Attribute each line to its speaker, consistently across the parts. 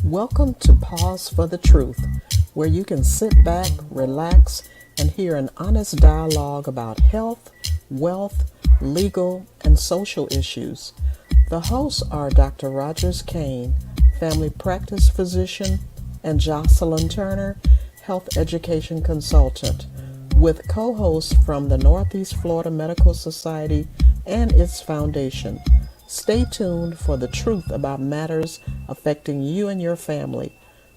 Speaker 1: Welcome to Pause for the Truth, where you can sit back, relax, and hear an honest dialogue about health, wealth, legal, and social issues. The hosts are Dr. Rogers Kane, family practice physician, and Jocelyn Turner, health education consultant, with co hosts from the Northeast Florida Medical Society and its foundation. Stay tuned for the truth about matters affecting you and your family.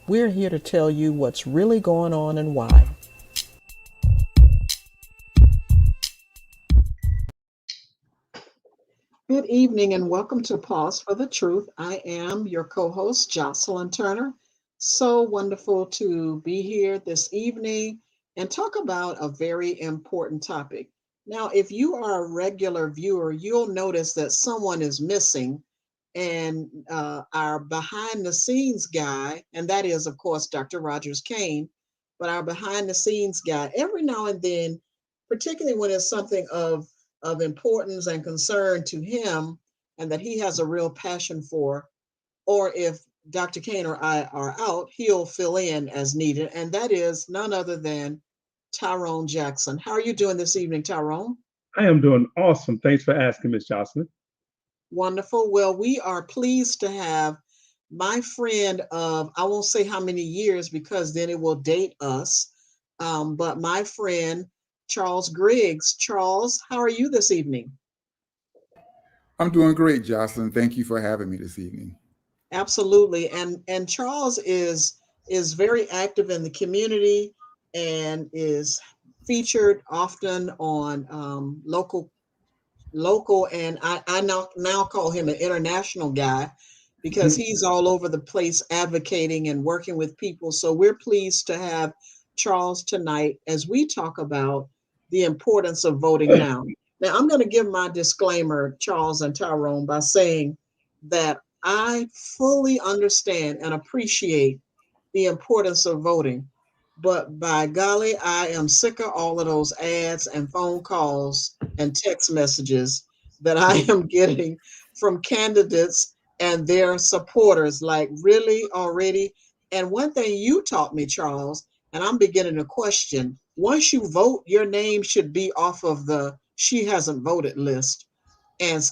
Speaker 1: We're here to tell you what's really going on and why. Good evening and welcome to Pause for the Truth. I am your co host, Jocelyn Turner. So wonderful to be here this evening and talk about a very important topic. Now, if you are a regular viewer, you'll notice that someone is missing, and our behind the scenes guy, and that is, of course, Dr. Rogers Kane, but our behind the scenes guy, every now and then, particularly when it's something of importance and concern to him and that he has a real passion for, or if Dr. Kane or I are out, he'll fill in as needed. And that is none other than Tyrone Jackson. How are you doing this evening, Tyrone?
Speaker 2: I am doing awesome. Thanks for asking, Miss Jocelyn.
Speaker 1: Wonderful. Well, we are pleased to have my friend of, I won't say how many years because then it will date us, but my friend, Charles Griggs. Charles, how are you this evening?
Speaker 3: I'm doing great, Jocelyn. Thank you for having me this evening.
Speaker 1: Absolutely. And Charles is very active in the community and is featured often on local, and I now call him an international guy because he's all over the place advocating and working with people. So we're pleased to have Charles tonight as we talk about the importance of voting now. Now, I'm going to give my disclaimer, Charles and Tyrone, by saying that I fully understand and appreciate the importance of voting. But by golly, I am sick of all of those ads and phone calls and text messages that I am getting from candidates and their supporters. Like, really, already? And one thing you taught me, Charles, and I'm beginning to question, once you vote, your name should be off of the she hasn't voted list. And,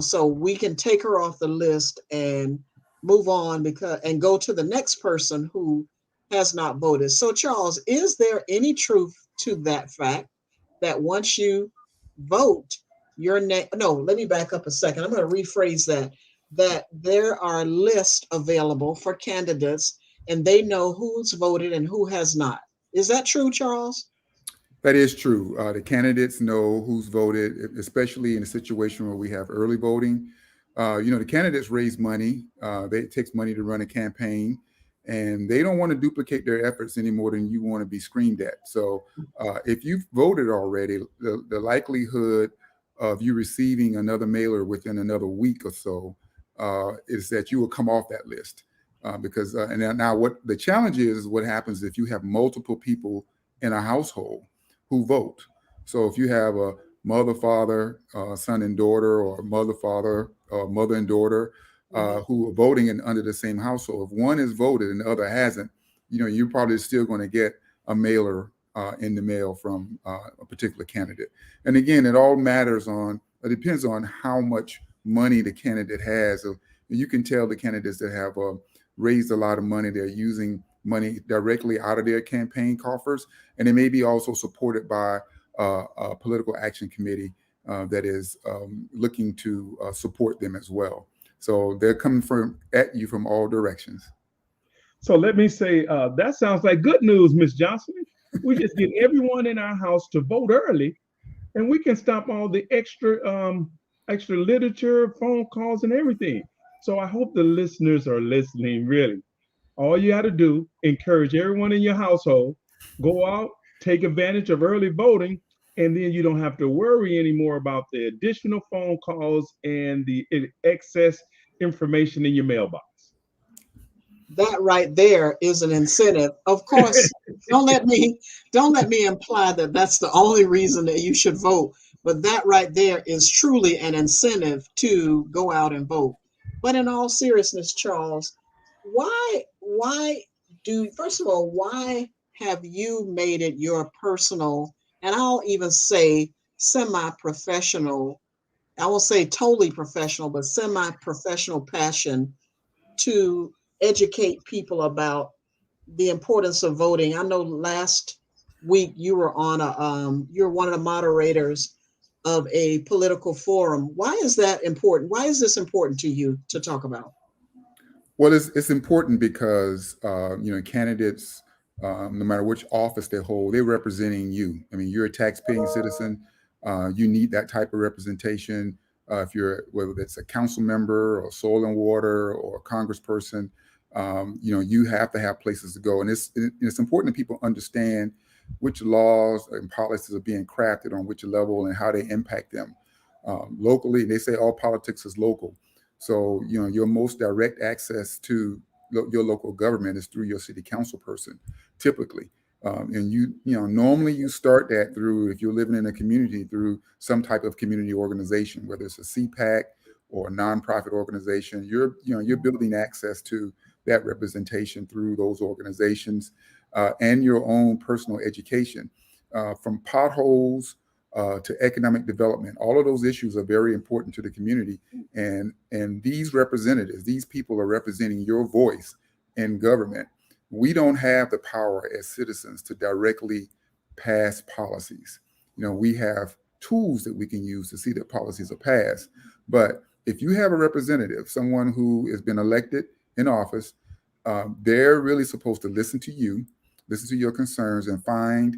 Speaker 1: so we can take her off the list and move on because and go to the next person who has not voted. So, Charles, is there any truth to that fact that once you vote, your name? No, let me back up a second. I'm going to rephrase that. That there are lists available for candidates, and they know who's voted and who has not. Is that true, Charles?
Speaker 3: That is true. The candidates know who's voted, especially in a situation where we have early voting. The candidates raise money. It takes money to run a campaign, and they don't want to duplicate their efforts any more than you want to be screamed at. So if you've voted already, the likelihood of you receiving another mailer within another week or so is that you will come off that list. Because and now what the challenge is what happens if you have multiple people in a household who vote. So if you have a mother, father, son and daughter, or mother, father, mother and daughter who are voting under the same household, if one has voted and the other hasn't, you're probably still going to get a mailer in the mail from a particular candidate. And again, it depends on how much money the candidate has. So you can tell the candidates that have raised a lot of money, they're using money directly out of their campaign coffers, and it may be also supported by a political action committee that is looking to support them as well. So they're coming at you from all directions.
Speaker 2: So let me say, that sounds like good news, Miss Johnson. We just get everyone in our house to vote early, and we can stop all the extra literature, phone calls, and everything. So I hope the listeners are listening. Really, all you got to do, encourage everyone in your household, go out, take advantage of early voting, and then you don't have to worry anymore about the additional phone calls and the excess information in your mailbox.
Speaker 1: That right there is an incentive. Of course, don't let me don't let me imply that that's the only reason that you should vote, but that right there is truly an incentive to go out and vote. But in all seriousness, Charles, why first of all, why have you made it your personal, and I'll even say semi-professional, I won't say totally professional, but semi-professional passion to educate people about the importance of voting? I know last week you were on you're one of the moderators of a political forum. Why is that important? Why is this important to you to talk about?
Speaker 3: Well, it's important because candidates, no matter which office they hold, they're representing you. I mean, you're a tax-paying citizen. You need that type of representation. If you're, whether it's a council member or soil and water or a congressperson, you have to have places to go. And it's important that people understand which laws and policies are being crafted on which level and how they impact them. Locally, they say all politics is local. So, your most direct access to your local government is through your city council person, typically. And normally you start that through, if you're living in a community, through some type of community organization, whether it's a CPAC or a nonprofit organization. You're building access to that representation through those organizations and your own personal education, from potholes to economic development. All of those issues are very important to the community. And these representatives, these people are representing your voice in government. We don't have the power as citizens to directly pass policies. We have tools that we can use to see that policies are passed. But if you have a representative, someone who has been elected in office, they're really supposed to listen to you, listen to your concerns, and find,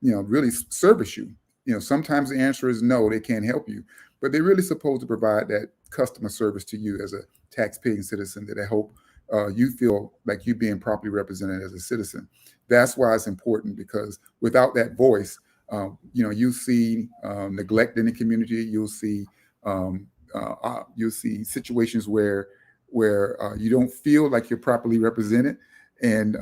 Speaker 3: really service you. Sometimes the answer is no, they can't help you, but they're really supposed to provide that customer service to you as a tax-paying citizen that I hope you feel like you're being properly represented as a citizen. That's why it's important, because without that voice, you see neglect in the community. You'll see situations where you don't feel like you're properly represented, and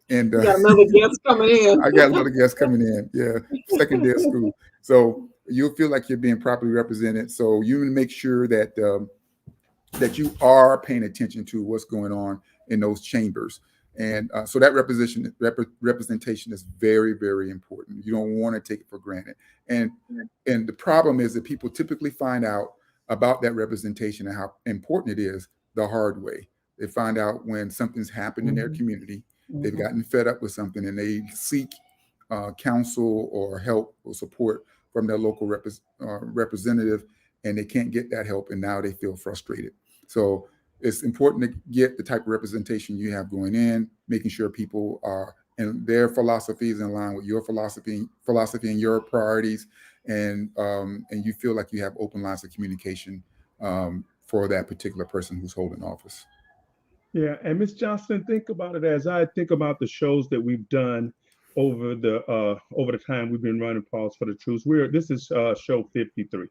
Speaker 1: you got another guest coming in.
Speaker 3: I got another guest coming in. Yeah, second day of school. So you'll feel like you're being properly represented. So you make sure that that you are paying attention to what's going on in those chambers. And so that representation is very, very important. You don't want to take it for granted. And the problem is that people typically find out about that representation and how important it is the hard way. They find out when something's happened in their community. They've gotten fed up with something, and they seek counsel or help or support from their local representative, and they can't get that help, and now they feel frustrated. So it's important to get the type of representation you have going in, making sure people are and their philosophies in line with your philosophy and your priorities, and you feel like you have open lines of communication for that particular person who's holding office.
Speaker 2: Yeah, and Ms. Johnson, think about it as I think about the shows that we've done over the time we've been running Pause for the Truth. This is show 53,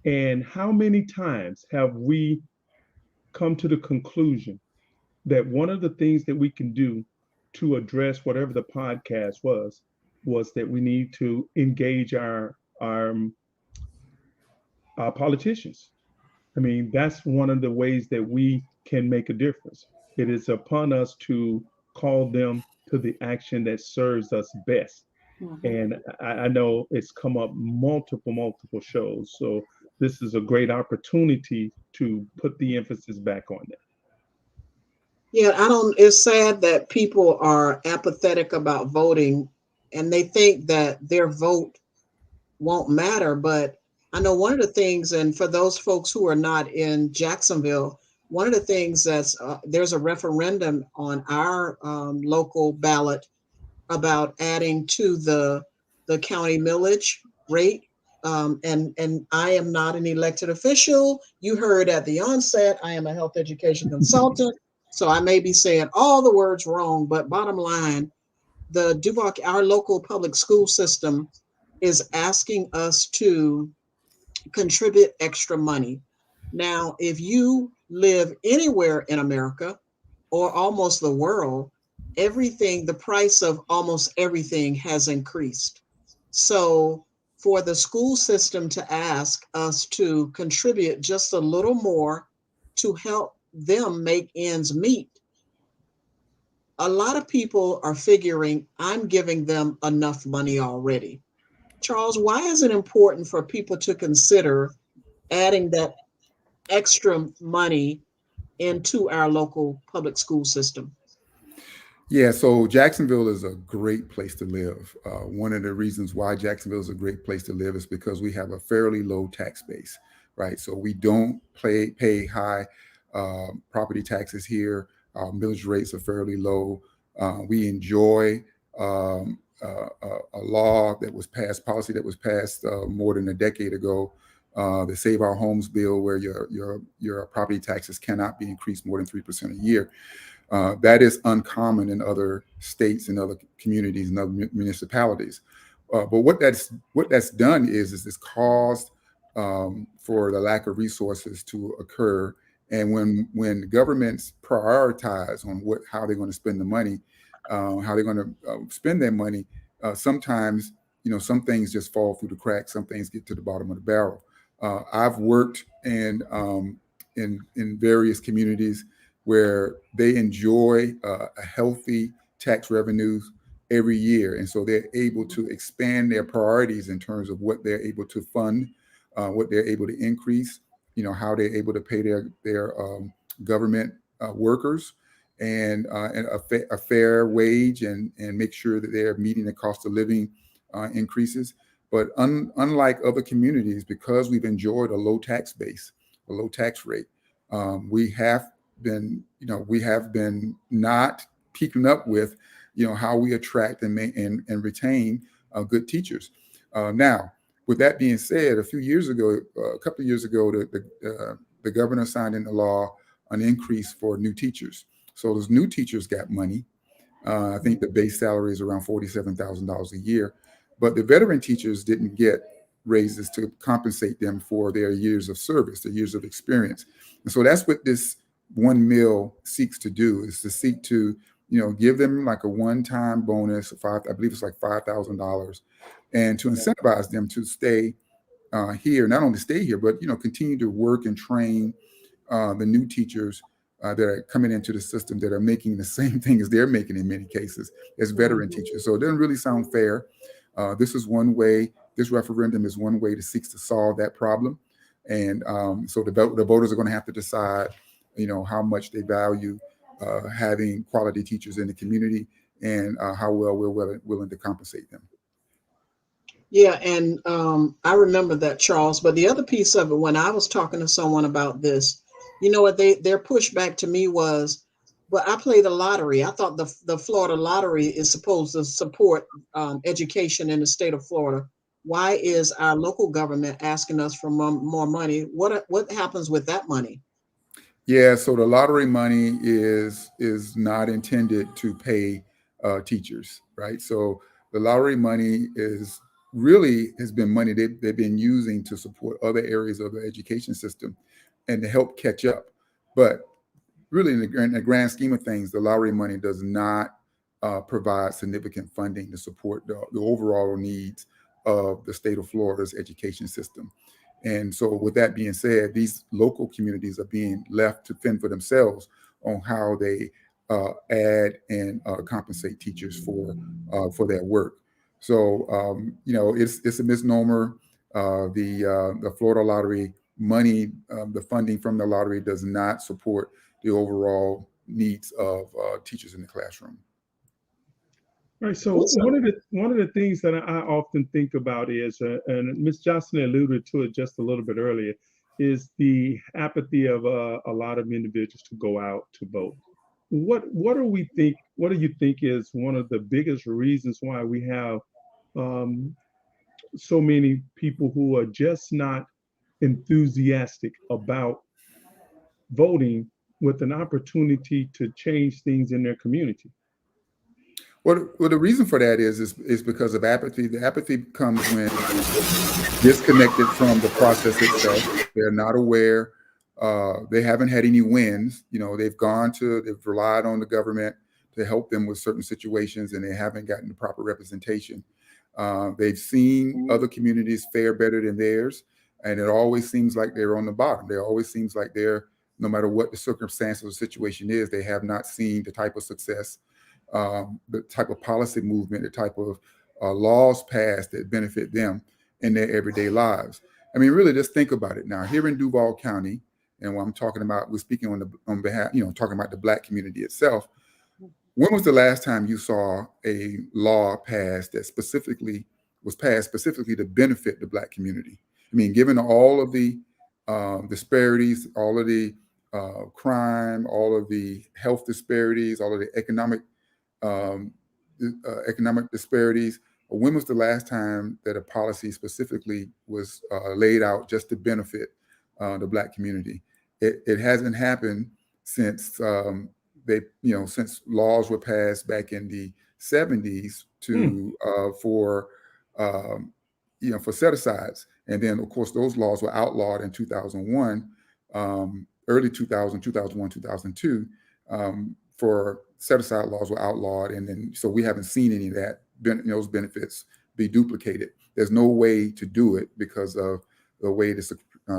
Speaker 2: and how many times have we come to the conclusion that one of the things that we can do to address whatever the podcast was that we need to engage our politicians. I mean, that's one of the ways that we can make a difference. It is upon us to call them to the action that serves us best. Mm-hmm. And I know it's come up multiple shows. So this is a great opportunity to put the emphasis back on that.
Speaker 1: Yeah, it's sad that people are apathetic about voting and they think that their vote won't matter. But I know one of the things, and for those folks who are not in Jacksonville, one of the things there's a referendum on our local ballot about adding to the county millage rate. And I am not an elected official. You heard at the onset, I am a health education consultant. So I may be saying all the words wrong, but bottom line, our local public school system is asking us to contribute extra money. Now, if you live anywhere in America or almost the world, the price of almost everything has increased. So for the school system to ask us to contribute just a little more to help them make ends meet, a lot of people are figuring I'm giving them enough money already. Charles, why is it important for people to consider adding that extra money into our local public school system?
Speaker 3: Yeah, so Jacksonville is a great place to live. One of the reasons why Jacksonville is a great place to live is because we have a fairly low tax base, right? So we don't pay high property taxes here. Our millage rates are fairly low. We enjoy a law that was passed, policy that was passed more than a decade ago, the Save Our Homes bill, where your property taxes cannot be increased more than 3% a year. That is uncommon in other states and other communities and other municipalities. But what that's done is it's caused for the lack of resources to occur. And when governments prioritize on how they're going to spend the money, how they're going to spend their money, sometimes some things just fall through the cracks. Some things get to the bottom of the barrel. I've worked in various communities where they enjoy a healthy tax revenues every year. And so they're able to expand their priorities in terms of what they're able to fund, what they're able to increase, how they're able to pay their government workers and a fair wage and make sure that they're meeting the cost of living increases. But unlike other communities, because we've enjoyed a low tax base, a low tax rate, we have been not keeping up with, how we attract and retain good teachers. Now, with that being said, a couple of years ago, the governor signed into law an increase for new teachers. So those new teachers got money. I think the base salary is around $47,000 a year, but the veteran teachers didn't get raises to compensate them for their years of service, their years of experience. And so that's what this $1 million seeks to do, is to seek to, give them like a one-time bonus of I believe it's like $5,000, and to incentivize them to stay here, not only stay here, but, continue to work and train the new teachers that are coming into the system that are making the same thing as they're making in many cases as veteran teachers. So it doesn't really sound fair. This referendum is one way to seek to solve that problem. And so the voters are going to have to decide, how much they value having quality teachers in the community and how well we're willing to compensate them.
Speaker 1: Yeah, and I remember that, Charles. But the other piece of it, when I was talking to someone about this, what their pushback to me was, "But I play the lottery. I thought the Florida lottery is supposed to support education in the state of Florida. Why is our local government asking us for more money? What happens with that money?"
Speaker 3: Yeah, so the lottery money is not intended to pay teachers, right? So the lottery money has been money they've been using to support other areas of the education system and to help catch up. But really, in the grand scheme of things, the lottery money does not provide significant funding to support the overall needs of the state of Florida's education system. And so with that being said, these local communities are being left to fend for themselves on how they add and compensate teachers for their work. So, it's a misnomer. The Florida lottery money, the funding from the lottery does not support the overall needs of teachers in the classroom.
Speaker 2: Right. So one of the things that I often think about is, and Ms. Johnson alluded to it just a little bit earlier, is the apathy of a lot of individuals to go out to vote. What do you think is one of the biggest reasons why we have so many people who are just not enthusiastic about voting with an opportunity to change things in their community?
Speaker 3: Well, the reason for that is because of apathy. The apathy comes when disconnected from the process itself. They're not aware. They haven't had any wins. They've relied on the government to help them with certain situations, and they haven't gotten the proper representation. They've seen other communities fare better than theirs, and it always seems like they're on the bottom. It always seems like no matter what the circumstances or situation is, they have not seen the type of success the type of policy movement, the type of laws passed that benefit them in their everyday lives. I mean, really, just think about it now. Here in Duval County, and what I'm talking about, we're speaking on behalf, talking about the Black community itself. When was the last time you saw a law passed that was passed specifically to benefit the Black community? I mean, given all of the disparities, all of the crime, all of the health disparities, all of the economic disparities, when was the last time that a policy specifically was laid out just to benefit the Black community? It hasn't happened since since laws were passed back in the 70s for set-asides. And then, of course, those laws were outlawed in 2001, early 2000, 2001, 2002, for set-aside laws were outlawed. And then, so we haven't seen any of that, those benefits be duplicated. There's no way to do it because of the way the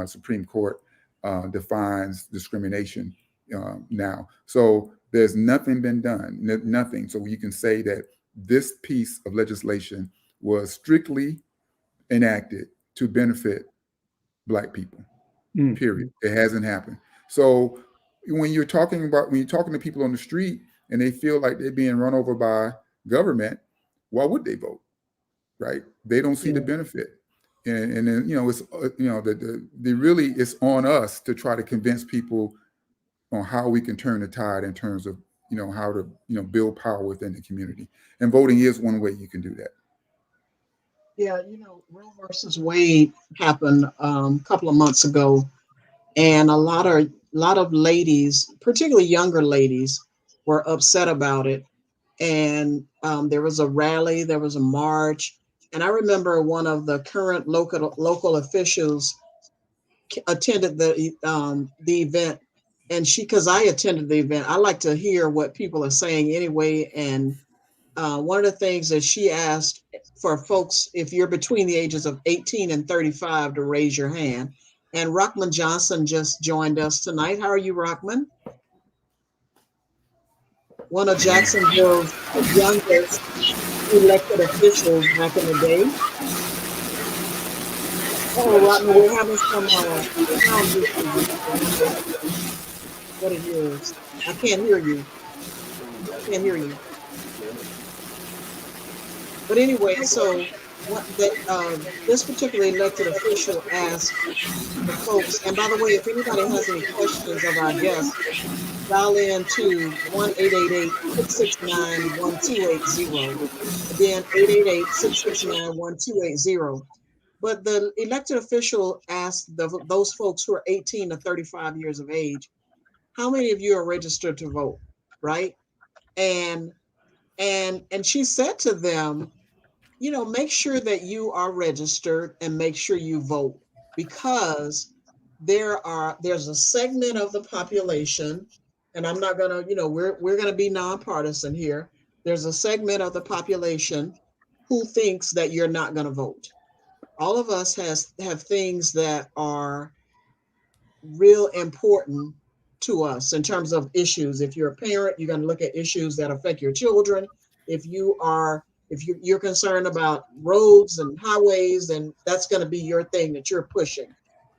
Speaker 3: Supreme Court defines discrimination now. So there's nothing been done, nothing. So you can say that this piece of legislation was strictly enacted to benefit Black people, period. It hasn't happened. So when you're talking to people on the street and they feel like they're being run over by government, why would they vote? Right? They don't see the benefit. And then, it's, really it's on us to try to convince people on how we can turn the tide in terms of, how to, build power within the community. And voting is one way you can do that.
Speaker 1: Yeah, Roe versus Wade happened a couple of months ago, and a lot of ladies, particularly younger ladies, were upset about it. And there was a rally, there was a march, and I remember one of the current local officials attended the event, and because I attended the event, I like to hear what people are saying anyway. And one of the things that she asked for folks, if you're between the ages of 18 and 35, to raise your hand. And Rockman Johnson just joined us tonight. How are you, Rockman? One of Jacksonville's youngest elected officials back in the day. Oh, Rockman, we're having some sound issues. What it is? I can't hear you. Can't hear you. But anyway, so this particular elected official asked the folks, and by the way, if anybody has any questions of our guests, dial in to 1-888-669-1280. Again, 888-669-1280. But the elected official asked those folks who are 18 to 35 years of age, how many of you are registered to vote, right? And she said to them, make sure that you are registered and make sure you vote, because there's a segment of the population, and I'm not gonna, we're gonna be nonpartisan here. There's a segment of the population who thinks that you're not gonna vote. All of us have things that are real important to us in terms of issues. If you're a parent, you're going to look at issues that affect your children. If you're concerned about roads and highways, then that's going to be your thing that you're pushing.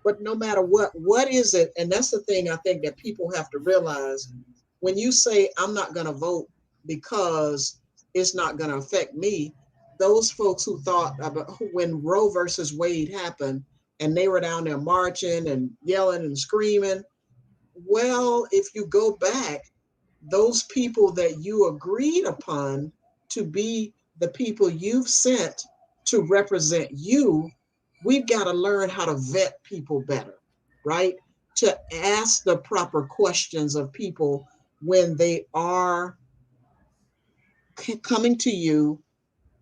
Speaker 1: But no matter what is it? And that's the thing I think that people have to realize. When you say, I'm not going to vote because it's not going to affect me, those folks who thought about when Roe versus Wade happened and they were down there marching and yelling and screaming, well, if you go back, those people that you agreed upon to be the people you've sent to represent you, we've got to learn how to vet people better, right? To ask the proper questions of people when they are coming to you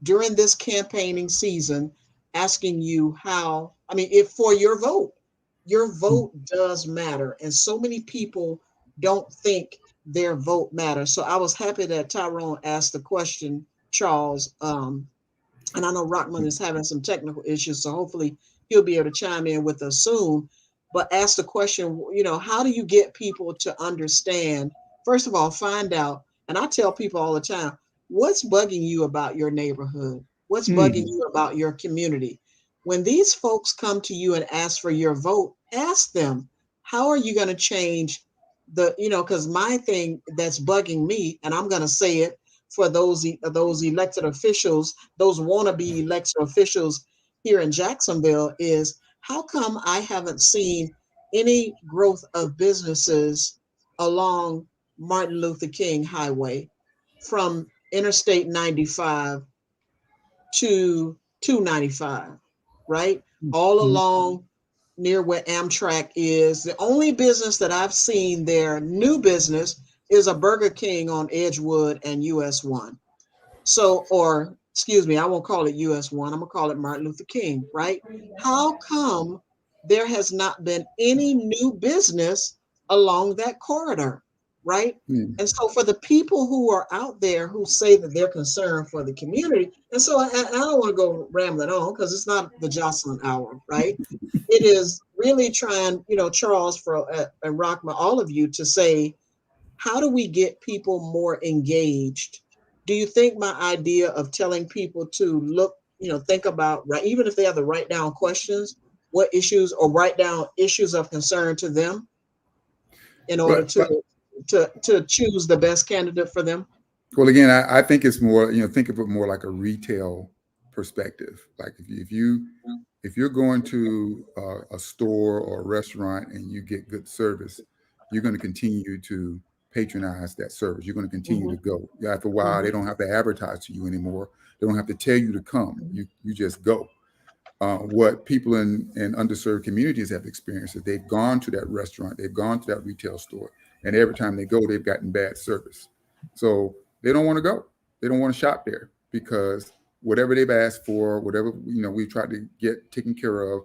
Speaker 1: during this campaigning season, asking you if for your vote does matter. And so many people don't think their vote matters. So I was happy that Tyrone asked the question, Charles. And I know Rockman is having some technical issues, so hopefully he'll be able to chime in with us soon. But ask the question, how do you get people to understand? First of all, find out, and I tell people all the time, what's bugging you about your neighborhood? What's
Speaker 2: Mm.
Speaker 1: bugging you about your community? When these folks come to you and ask for your vote, ask them, how are you going to change because my thing that's bugging me, and I'm going to say it for those elected officials, those wannabe elected officials here in Jacksonville, is how come I haven't seen any growth of businesses along Martin Luther King Highway from Interstate 95 to 295, right? All
Speaker 2: Mhm.
Speaker 1: along near where Amtrak is. The only business that I've seen there, new business, is a Burger King on Edgewood and US 1. So, or excuse me, I won't call it US 1, I'm gonna call it Martin Luther King, right? How come there has not been any new business along that corridor, right?
Speaker 3: Mm.
Speaker 1: And so, for the people who are out there who say that they're concerned for the community, and so I don't want to go rambling on because it's not the Jocelyn hour, right? It is really trying, Charles, and Rockma, all of you, to say, how do we get people more engaged? Do you think my idea of telling people to look, think about, right, even if they have to write down questions, what issues, or write down issues of concern to them in order
Speaker 3: But
Speaker 1: to choose the best candidate for them?
Speaker 3: well, again, I think it's more, think of it more like a retail perspective. Like if you're going to a store or a restaurant and you get good service, you're going to continue to patronize that service. You're going to continue to
Speaker 1: Mhm,
Speaker 3: go. After a while, they
Speaker 1: mhm,
Speaker 3: don't have to advertise to you anymore. They don't have to tell you to come. You just go. What people in underserved communities have experienced is they've gone to that restaurant, they've gone to that retail store, and every time they go, they've gotten bad service. So they don't want to go. They don't want to shop there because whatever they've asked for, whatever we've tried to get taken care of,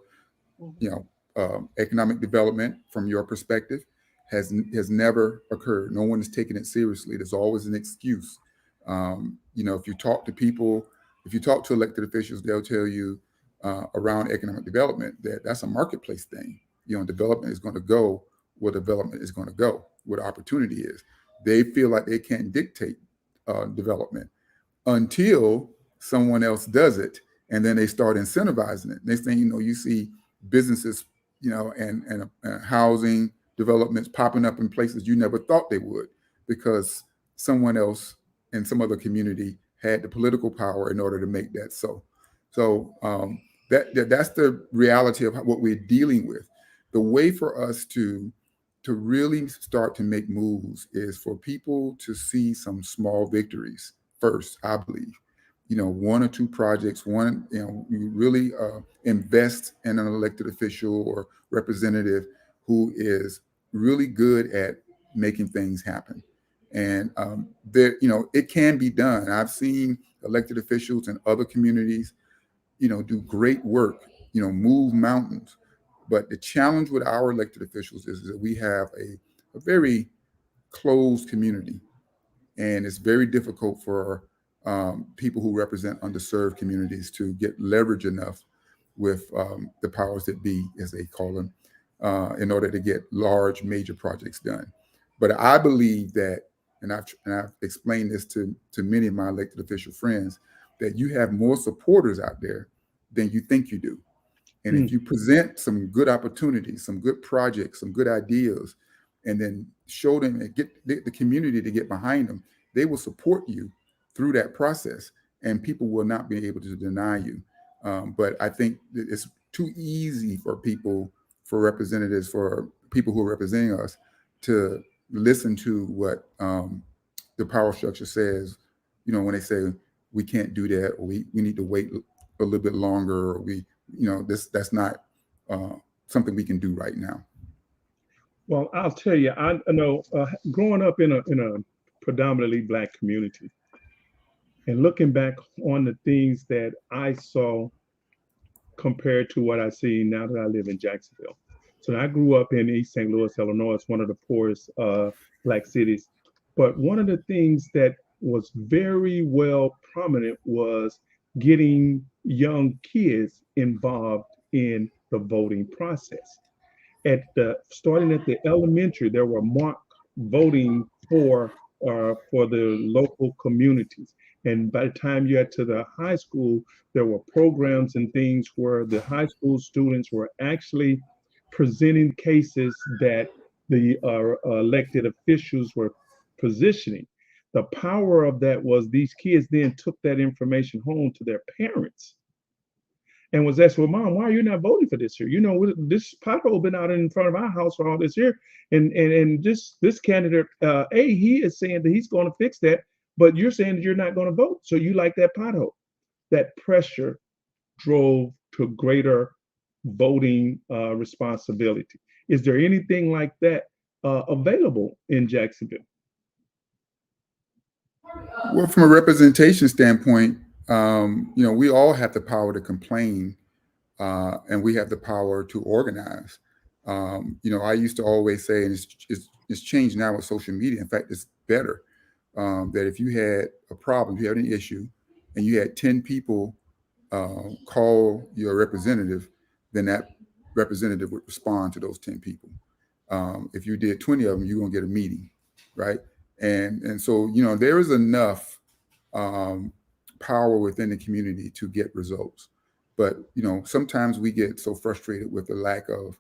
Speaker 1: mhm.
Speaker 3: you know, economic development from your perspective has never occurred. No one is taking it seriously. There's always an excuse. If you talk to people, if you talk to elected officials, they'll tell you around economic development that's a marketplace thing. Development is going to go where development is going to go, where the opportunity is. They feel like they can't dictate development until someone else does it, and then they start incentivizing it. Next thing you know, you see businesses, and housing developments popping up in places you never thought they would, because someone else in some other community had the political power in order to make that so. That's the reality of what we're dealing with. The way for us to really start to make moves is for people to see some small victories first, I believe. One or two projects, you really invest in an elected official or representative who is really good at making things happen. And it can be done. I've seen elected officials in other communities, do great work, move mountains. But the challenge with our elected officials is that we have a very closed community, and it's very difficult for people who represent underserved communities to get leverage enough with the powers that be, as they call them, in order to get large major projects done. But I believe that, and I've explained this to many of my elected official friends, that you have more supporters out there than you think you do. And if
Speaker 2: Mm.
Speaker 3: you present some good opportunities, some good projects, some good ideas, and then show them and get the community to get behind them, they will support you through that process, and people will not be able to deny you. But I think that it's too easy for representatives, for people who are representing us, to listen to what the power structure says. When they say we can't do that, or we need to wait a little bit longer, or that's not something we can do right now.
Speaker 2: Well, I'll tell you, I know growing up in a predominantly Black community and looking back on the things that I saw compared to what I see now that I live in Jacksonville. So I grew up in East St. Louis, Illinois. It's one of the poorest Black cities. But one of the things that was very well prominent was getting young kids involved in the voting process. Starting at the elementary, there were mock voting for the local communities, And by the time you got to the high school, there were programs and things where the high school students were actually presenting cases that the elected officials were positioning. The power of that was these kids then took that information home to their parents and was asked, well, Mom, why are you not voting for this here? You know, this pothole been out in front of our house for all this year. And this candidate, he is saying that he's going to fix that, but you're saying that you're not going to vote. So you like that pothole. That pressure drove to greater voting responsibility. Is there anything like that available in Jacksonville?
Speaker 3: Well, from a representation standpoint, we all have the power to complain, and we have the power to organize. I used to always say, and it's changed now with social media. In fact, it's better that if you had a problem, if you had an issue, and you had 10 people call your representative, then that representative would respond to those 10 people. If you did 20 of them, you're gonna get a meeting, right? And so there is enough power within the community to get results, but sometimes we get so frustrated with the lack of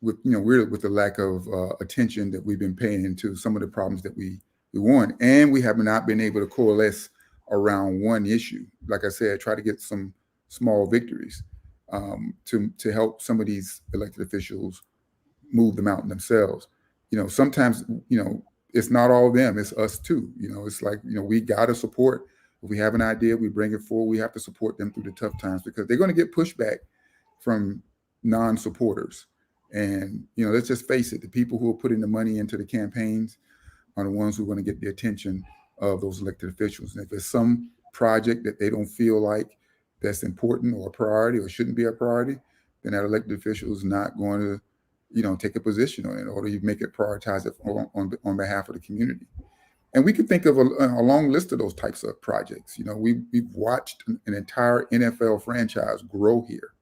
Speaker 3: with the lack of attention that we've been paying to some of the problems that we want, and we have not been able to coalesce around one issue. Like I said, try to get some small victories to help some of these elected officials move the mountain themselves. Sometimes, it's not all them, it's us too. It's like, we got to support. If we have an idea, we bring it forward. We have to support them through the tough times because they're going to get pushback from non-supporters. And, let's just face it, the people who are putting the money into the campaigns are the ones who are going to get the attention of those elected officials. And if there's some project that they don't feel like that's important or a priority or shouldn't be a priority, then that elected official is not going to take a position on it, or you make it prioritize it on behalf of the community. And we could think of a long list of those types of projects. We've watched an entire NFL franchise grow here.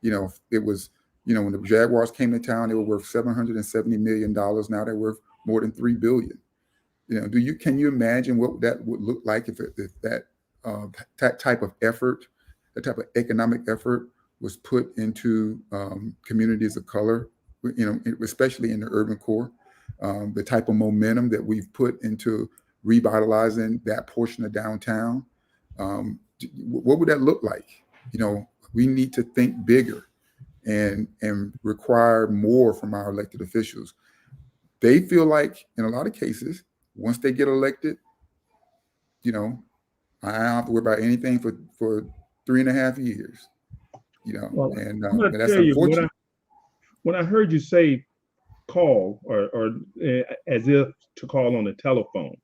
Speaker 3: It was, when the Jaguars came to town, they were worth $770 million. Now they're worth more than $3 billion. Can you imagine what that would look like if that type of effort, that type of economic effort was put into communities of color, especially in the urban core, the type of momentum that we've put into revitalizing that portion of downtown. What would that look like? We need to think bigger and require more from our elected officials. They feel like, in a lot of cases, once they get elected, I don't have to worry about anything for 3.5 years.
Speaker 2: Well,
Speaker 3: and
Speaker 2: that's unfortunate. When I heard you say call or as if to call on the telephone,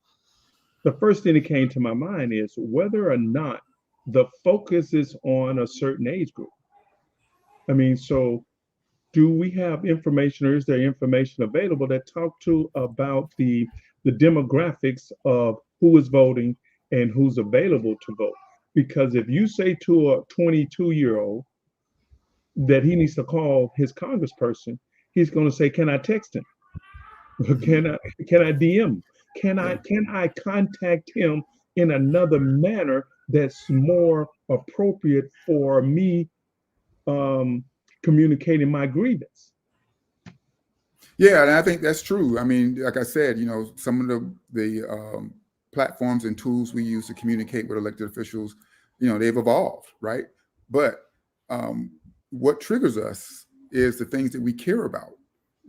Speaker 2: the first thing that came to my mind is whether or not the focus is on a certain age group. I mean, so do we have information, or is there information available that talk to about the demographics of who is voting and who's available to vote? Because if you say to a 22-year-old that he needs to call his congressperson, he's going to say, "Can I text him? Can I DM? Can I contact him in another manner that's more appropriate for me communicating my grievance?"
Speaker 3: Yeah, and I think that's true. I mean, like I said, some of the platforms and tools we use to communicate with elected officials, they've evolved, right? But what triggers us is the things that we care about.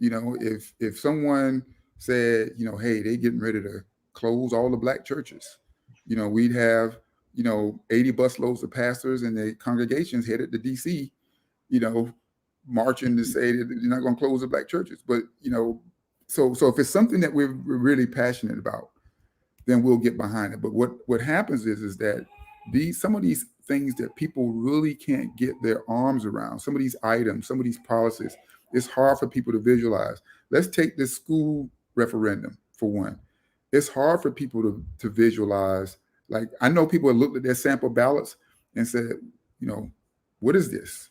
Speaker 3: If someone said, hey, they're getting ready to close all the Black churches, we'd have 80 busloads of pastors and the congregations headed to DC, marching to say that you're not going to close the Black churches. But so if it's something that we're really passionate about, then we'll get behind it. But what happens is that some of these things that people really can't get their arms around, some of these items, some of these policies, it's hard for people to visualize. Let's take this school referendum for one. It's hard for people to visualize. Like, I know people have looked at their sample ballots and said, what is this,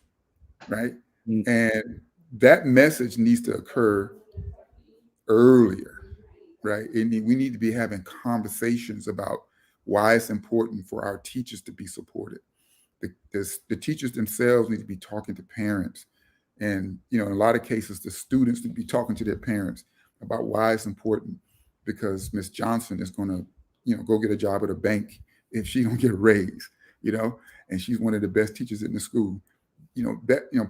Speaker 3: right? Mm-hmm. And that message needs to occur earlier, right? We need to be having conversations about why it's important for our teachers to be supported. The teachers themselves need to be talking to parents. And, in a lot of cases, the students need to be talking to their parents about why it's important, because Miss Johnson is going to, go get a job at a bank if she don't get a raise, and she's one of the best teachers in the school.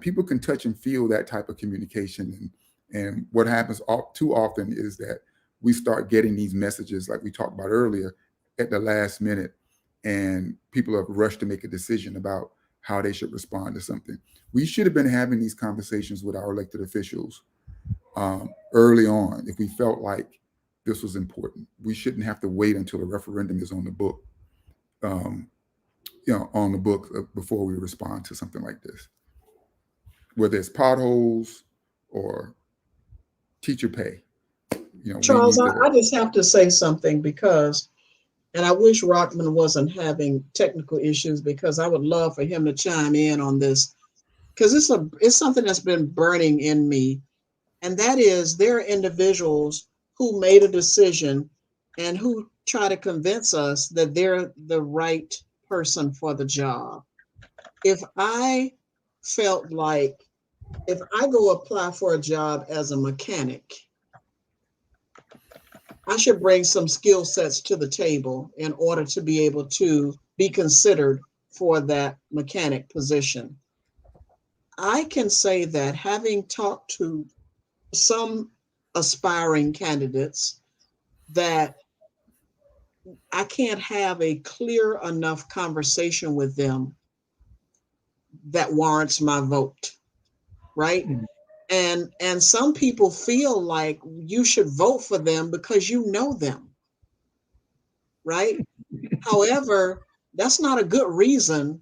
Speaker 3: People can touch and feel that type of communication. And what happens too often is that we start getting these messages, like we talked about earlier, at the last minute, and people have rushed to make a decision about how they should respond to something. We should have been having these conversations with our elected officials early on if we felt like this was important. We shouldn't have to wait until a referendum is on the book, before we respond to something like this, whether it's potholes or teacher pay.
Speaker 1: Charles, I just have to say something because, and I wish Rockman wasn't having technical issues, because I would love for him to chime in on this, because it's something that's been burning in me. And that is, there are individuals who made a decision and who try to convince us that they're the right person for the job. If I felt like, if I go apply for a job as a mechanic, I should bring some skill sets to the table in order to be able to be considered for that mechanic position. I can say that, having talked to some aspiring candidates, that I can't have a clear enough conversation with them that warrants my vote, right? Mm-hmm. And some people feel like you should vote for them because you know them, right? However, that's not a good reason,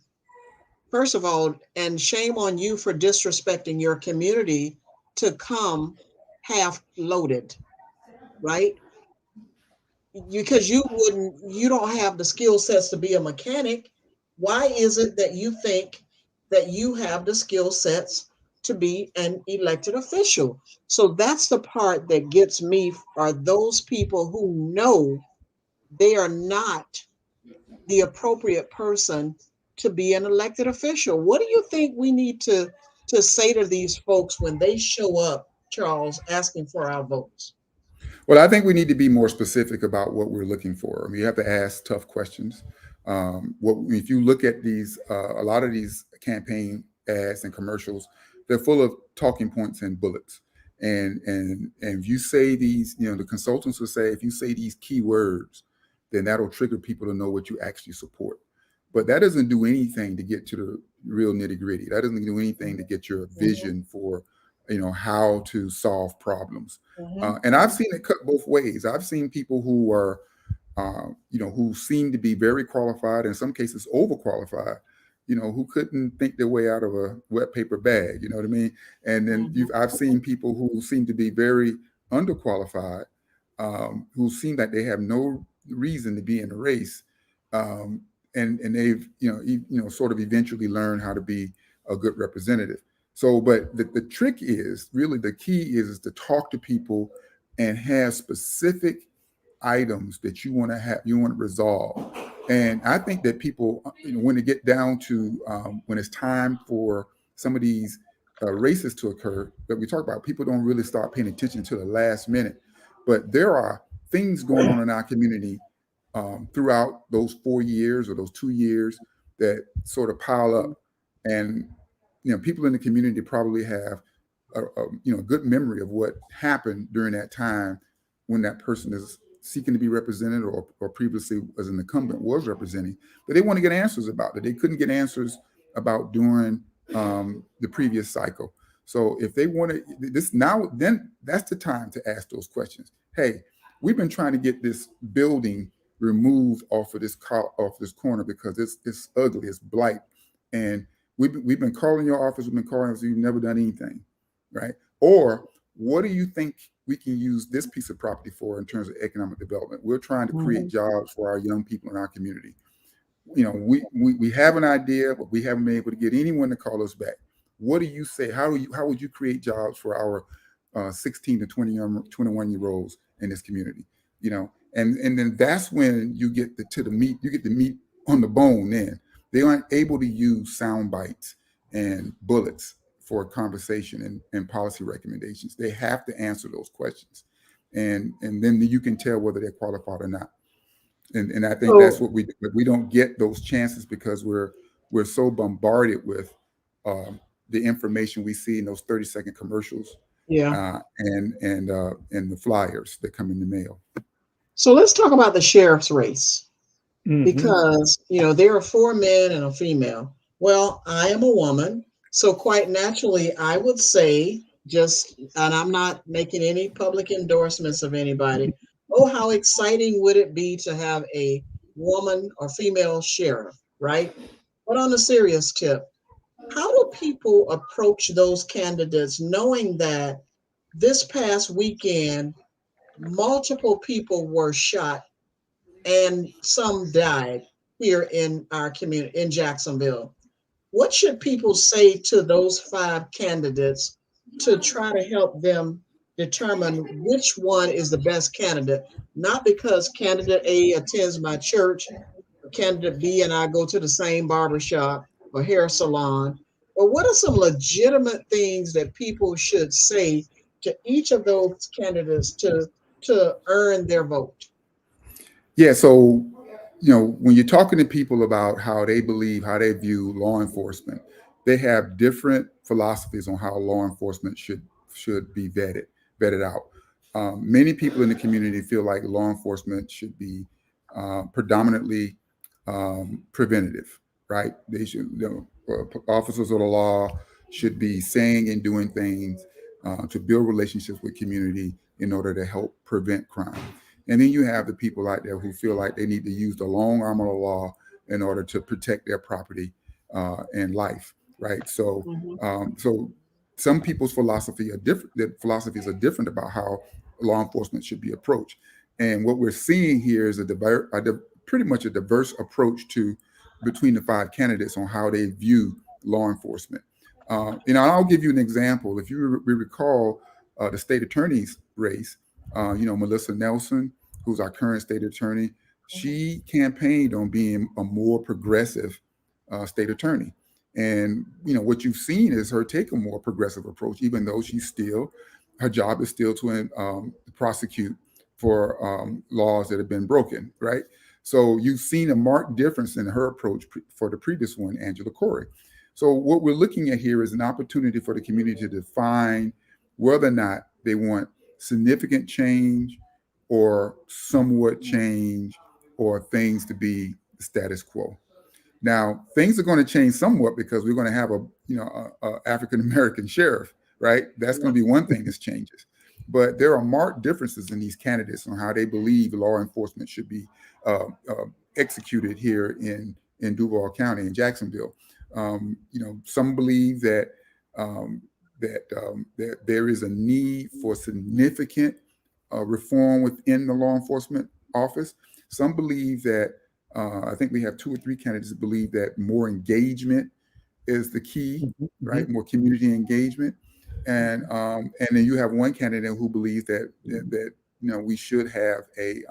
Speaker 1: first of all, and shame on you for disrespecting your community, to come half loaded, right? Because you don't have the skill sets to be a mechanic. Why is it that you think that you have the skill sets to be an elected official? So that's the part that gets me, are those people who know they are not the appropriate person to be an elected official. What do you think we need to say to these folks when they show up, Charles, asking for our votes?
Speaker 3: Well, I think we need to be more specific about what we're looking for. I mean, you have to ask tough questions. If you look at these, a lot of these campaign ads and commercials, they're full of talking points and bullets. And if you say these, the consultants will say, if you say these key words, then that'll trigger people to know what you actually support. But that doesn't do anything to get to the real nitty gritty. That doesn't do anything to get your vision for, how to solve problems. And I've seen it cut both ways. I've seen people who are, who seem to be very qualified, in some cases overqualified, who couldn't think their way out of a wet paper bag, you know what I mean? And then I've seen people who seem to be very underqualified, who seem like they have no reason to be in the race. And they've, sort of eventually learned how to be a good representative. So, but the trick is, really the key is to talk to people and have specific items that you want to resolve. And I think that people, when they get down to when it's time for some of these races to occur that we talk about, people don't really start paying attention until the last minute. But there are things going on in our community throughout those 4 years or those 2 years that sort of pile up. And people in the community probably have a good memory of what happened during that time when that person is seeking to be represented or previously as an incumbent was representing, but they want to get answers about it. They couldn't get answers about during the previous cycle. So if they want to this now, then that's the time to ask those questions. Hey, we've been trying to get this building removed off of this corner because it's ugly, it's blight, and we've been calling your office, we've been calling us, you've never done anything, right? Or what do you think we can use this piece of property for in terms of economic development? We're trying to create jobs for our young people in our community. We have an idea, but we haven't been able to get anyone to call us back. What do you say? How would you create jobs for our 16 to 21-year-olds in this community? And then that's when you get to the meat, you get the meat on the bone. Then they aren't able to use sound bites and bullets for a conversation and policy recommendations. They have to answer those questions. And then you can tell whether they're qualified or not. And I think that's what we do. But we don't get those chances because we're so bombarded with the information we see in those 30-second commercials, and the flyers that come in the mail.
Speaker 1: So let's talk about the sheriff's race, because there are 4 men and a female. Well, I am a woman, so quite naturally, I would say and I'm not making any public endorsements of anybody. Oh, how exciting would it be to have a woman or female sheriff, right? But on a serious tip, how do people approach those candidates knowing that this past weekend, multiple people were shot and some died here in our community in Jacksonville? What should people say to those 5 candidates to try to help them determine which one is the best candidate? Not because candidate A attends my church, or candidate B and I go to the same barbershop or hair salon, but what are some legitimate things that people should say to each of those candidates to earn their vote?
Speaker 3: Yeah, so when you're talking to people about how they believe, how they view law enforcement, they have different philosophies on how law enforcement should be vetted out. Many people in the community feel like law enforcement should be predominantly preventative, right? They should, officers of the law should be saying and doing things to build relationships with community in order to help prevent crime. And then you have the people out there who feel like they need to use the long arm of the law in order to protect their property and life, right? So, so some people's philosophies are different about how law enforcement should be approached. And what we're seeing here is pretty much a diverse approach between the 5 candidates on how they view law enforcement. I'll give you an example. If you recall the state attorney's race, Melissa Nelson, who's our current state attorney, she campaigned on being a more progressive state attorney. And, what you've seen is her take a more progressive approach, even though her job is still to prosecute for laws that have been broken, right? So you've seen a marked difference in her approach for the previous one, Angela Corey. So what we're looking at here is an opportunity for the community to define whether or not they want significant change or somewhat change or things to be the status quo. Now, things are going to change somewhat because we're going to have a African-American sheriff, right? That's going to be one thing that changes. But there are marked differences in these candidates on how they believe law enforcement should be executed here in Duval County in Jacksonville. Some believe that there is a need for significant reform within the law enforcement office. Some believe that I think we have 2 or 3 candidates that believe that more engagement is the key, right? More community engagement, and then you have one candidate who believes that we should have a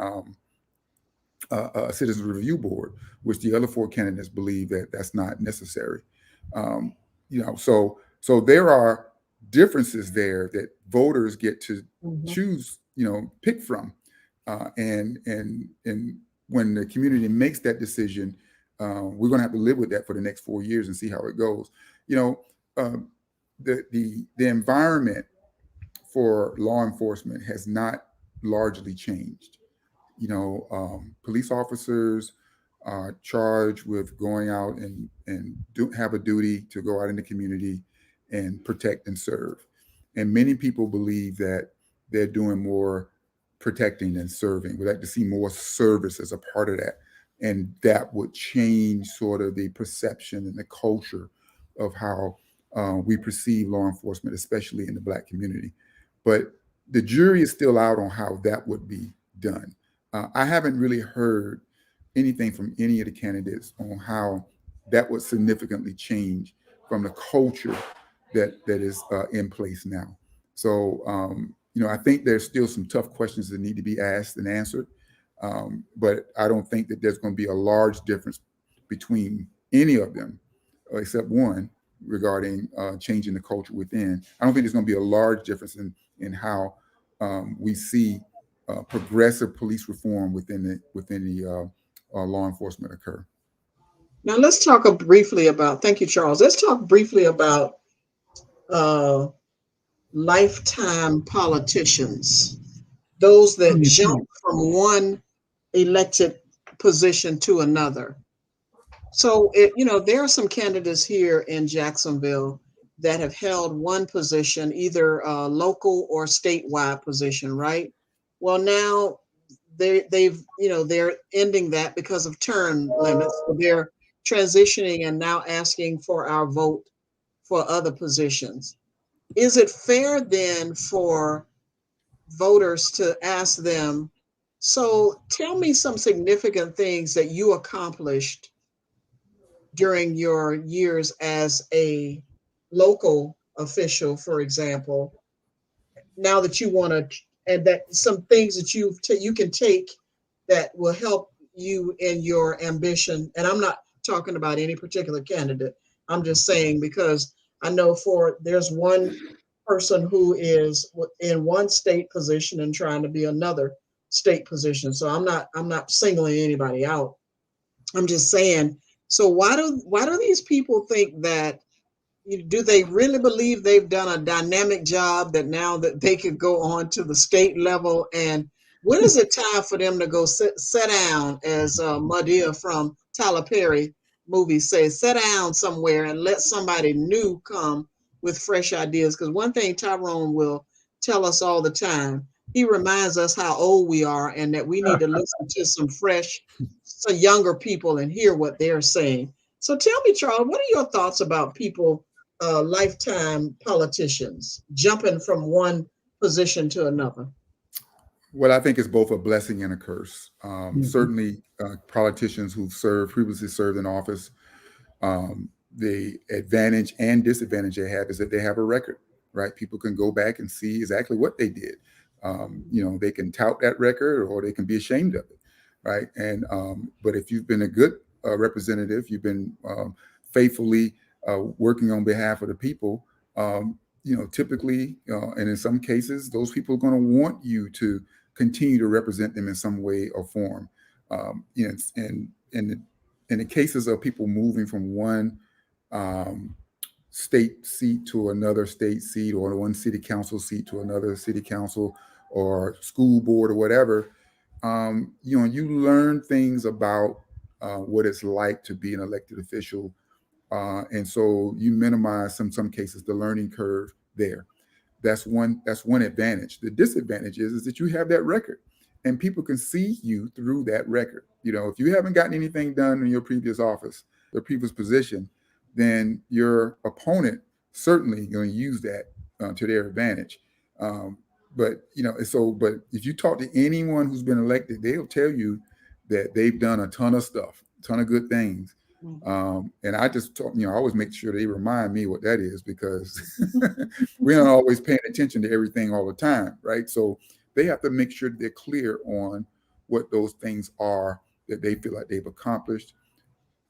Speaker 3: citizen review board, which the other 4 candidates believe that that's not necessary. So there are differences there that voters get to choose, pick from, and when the community makes that decision, we're going to have to live with that for the next 4 years and see how it goes. The environment for law enforcement has not largely changed. Police officers are charged with going out and have a duty to go out in the community and protect and serve. And many people believe that they're doing more protecting than serving. We'd like to see more service as a part of that. And that would change sort of the perception and the culture of how we perceive law enforcement, especially in the Black community. But the jury is still out on how that would be done. I haven't really heard anything from any of the candidates on how that would significantly change from the culture that is in place now. So, I think there's still some tough questions that need to be asked and answered. But I don't think that there's going to be a large difference between any of them, except one regarding changing the culture within. I don't think there's going to be a large difference in how we see progressive police reform within the law enforcement occur.
Speaker 1: Now let's talk briefly about, thank you, Charles. Let's talk briefly about lifetime politicians, those that jump from one elected position to another. So, there are some candidates here in Jacksonville that have held one position, either a local or statewide position, right? Well, now they're ending that because of term limits. So they're transitioning and now asking for our vote for other positions. Is it fair then for voters to ask them, so tell me some significant things that you accomplished during your years as a local official, for example, now that you want to, and that some things that you can take that will help you in your ambition. And I'm not talking about any particular candidate. I'm just saying, because I know there's one person who is in one state position and trying to be another state position. So I'm not singling anybody out. I'm just saying, so why do these people think that, do they really believe they've done a dynamic job that now that they could go on to the state level? And when is it time for them to go sit down, as Madea from Tyler Perry movie says, sit down somewhere and let somebody new come with fresh ideas? Because one thing Tyrone will tell us all the time, he reminds us how old we are and that we need to listen to some younger people and hear what they're saying. So tell me, Charles, what are your thoughts about people, lifetime politicians, jumping from one position to another?
Speaker 3: Well, I think it's both a blessing and a curse. Certainly, politicians who've previously served in office, the advantage and disadvantage they have is that they have a record, right? People can go back and see exactly what they did. They can tout that record or they can be ashamed of it, right? And but if you've been a good representative, you've been faithfully working on behalf of the people, typically, and in some cases, those people are going to want you to continue to represent them in some way or form. And in the cases of people moving from one state seat to another state seat, or one city council seat to another city council or school board or whatever, you learn things about what it's like to be an elected official. And so you minimize in some cases the learning curve there. That's one advantage. The disadvantage is that you have that record and people can see you through that record. If you haven't gotten anything done in your previous office, the previous position, then your opponent certainly going to use that to their advantage. But if you talk to anyone who's been elected, they'll tell you that they've done a ton of stuff, a ton of good things. And I just I always make sure they remind me what that is, because we're not always paying attention to everything all the time, right? So they have to make sure that they're clear on what those things are that they feel like they've accomplished.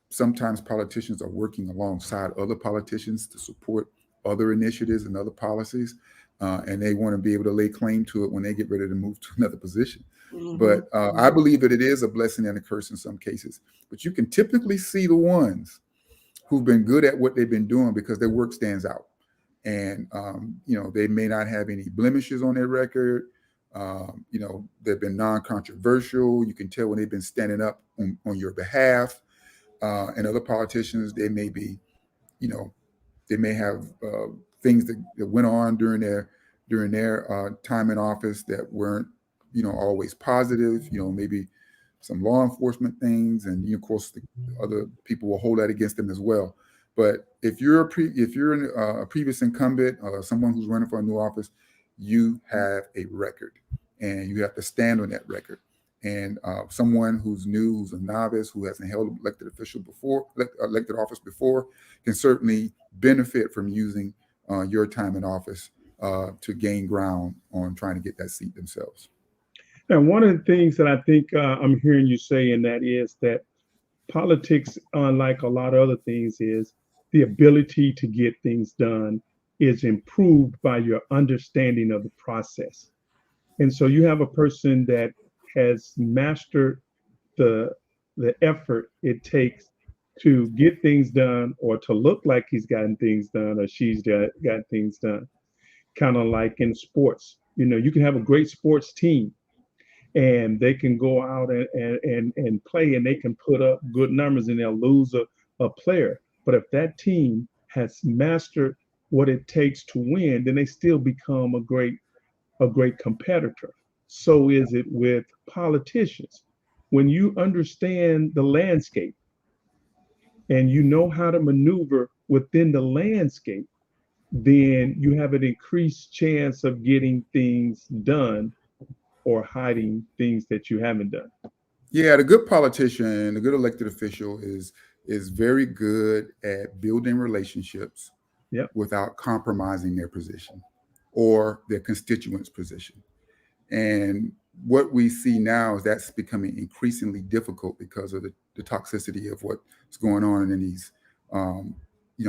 Speaker 3: Sometimes politicians are working alongside other politicians to support other initiatives and other policies, and they want to be able to lay claim to it when they get ready to move to another position. But I believe that it is a blessing and a curse in some cases. But you can typically see the ones who've been good at what they've been doing because their work stands out. And, they may not have any blemishes on their record. They've been non-controversial. You can tell when they've been standing up on your behalf. And other politicians, they may be, they may have things that went on during their time in office that weren't, always positive, maybe some law enforcement things, and of course the other people will hold that against them as well. But if you're a previous incumbent or someone who's running for a new office, you have a record and you have to stand on that record. And someone who's new, who's a novice, who hasn't held elected office before, can certainly benefit from using your time in office to gain ground on trying to get that seat themselves.
Speaker 2: And one of the things that I think I'm hearing you say, and that is that politics, unlike a lot of other things, is the ability to get things done is improved by your understanding of the process. And so you have a person that has mastered the effort it takes to get things done, or to look like he's gotten things done, or she's got things done. Kind of like in sports, you can have a great sports team, and they can go out and play, and they can put up good numbers, and they'll lose a player. But if that team has mastered what it takes to win, then they still become a great competitor. So is it with politicians. When you understand the landscape and you know how to maneuver within the landscape, then you have an increased chance of getting things done or hiding things that you haven't done.
Speaker 3: Yeah, the good politician, the good elected official is very good at building relationships
Speaker 2: Yep.
Speaker 3: without compromising their position or their constituents' position. And what we see now is that's becoming increasingly difficult because of the toxicity of what's going on in these,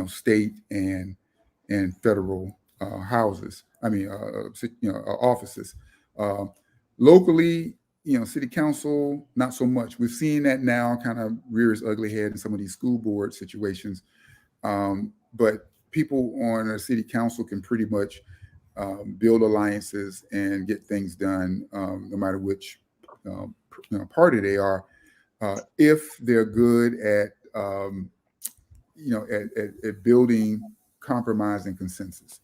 Speaker 3: state and federal houses. I mean, offices. Uh, Locally, city council, not so much. We've seen that now kind of rear its ugly head in some of these school board situations. But people on a city council can pretty much build alliances and get things done, no matter which party they are, if they're good at at building compromise and consensus.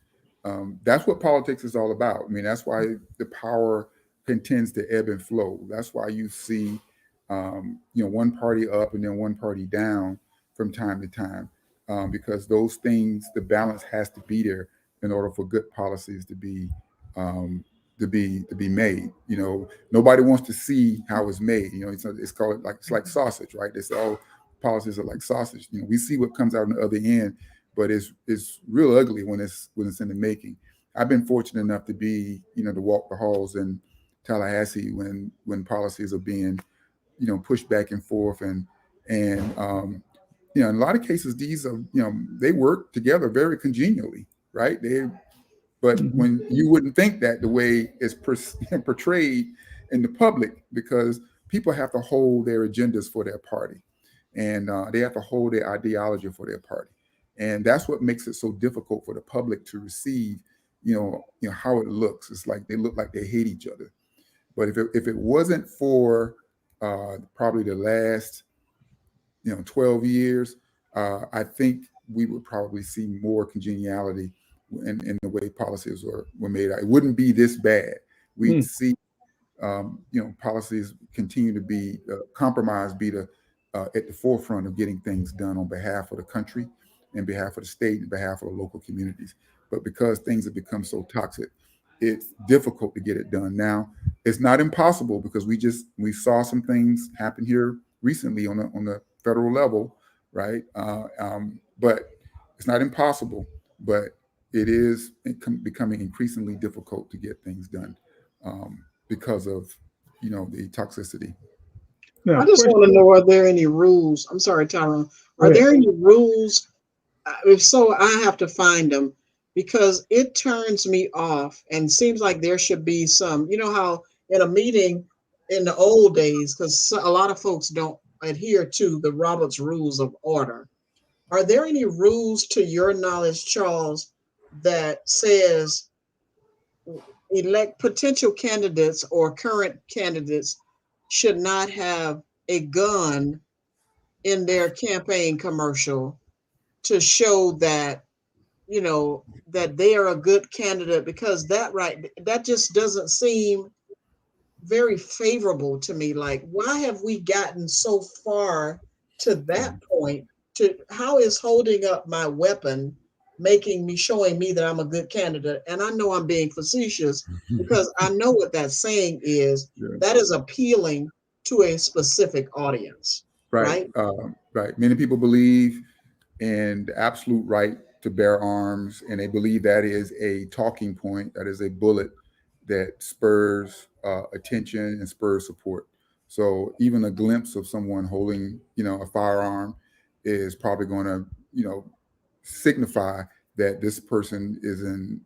Speaker 3: That's what politics is all about. I mean, that's why the power tends to ebb and flow. That's why you see one party up and then one party down from time to time, because those things, the balance has to be there in order for good policies to be made. Nobody wants to see how it's made. It's called it's like sausage, right? They say, oh, policies are like sausage. We see what comes out on the other end, but it's real ugly when it's in the making. I've been fortunate enough to be, to walk the halls in Tallahassee when policies are being, pushed back and forth, and in a lot of cases these are, they work together very congenially, right? But when you wouldn't think that the way it's portrayed in the public, because people have to hold their agendas for their party, and they have to hold their ideology for their party, and that's what makes it so difficult for the public to receive, how it looks. It's like they look like they hate each other. But if it wasn't for probably the last 12 years, I think we would probably see more congeniality in the way policies were made. It wouldn't be this bad. We'd see policies continue to be compromise, be at the forefront of getting things done on behalf of the country, and behalf of the state, and behalf of the local communities. But because things have become so toxic, it's difficult to get it done. Now, it's not impossible, because we saw some things happen here recently on the federal level, right? But it's not impossible, but it is becoming increasingly difficult to get things done because of the toxicity.
Speaker 1: Now, I just want to know, are there any rules? I'm sorry, Tyrone. Are there any rules? If so, I have to find them, because it turns me off, and seems like there should be some, how in a meeting in the old days, because a lot of folks don't adhere to the Robert's Rules of Order. Are there any rules, to your knowledge, Charles, that says elect potential candidates or current candidates should not have a gun in their campaign commercial to show that, that they are a good candidate? Because that just doesn't seem very favorable to me. Like, why have we gotten so far to that point? How is holding up my weapon showing me that I'm a good candidate? And I know I'm being facetious, because I know what that saying is. That is appealing to a specific audience. Right.
Speaker 3: Right. Many people believe in the absolute right to bear arms, and they believe that is a talking point, that is a bullet that spurs attention and spurs support. So even a glimpse of someone holding, a firearm is probably going to, signify that this person is in,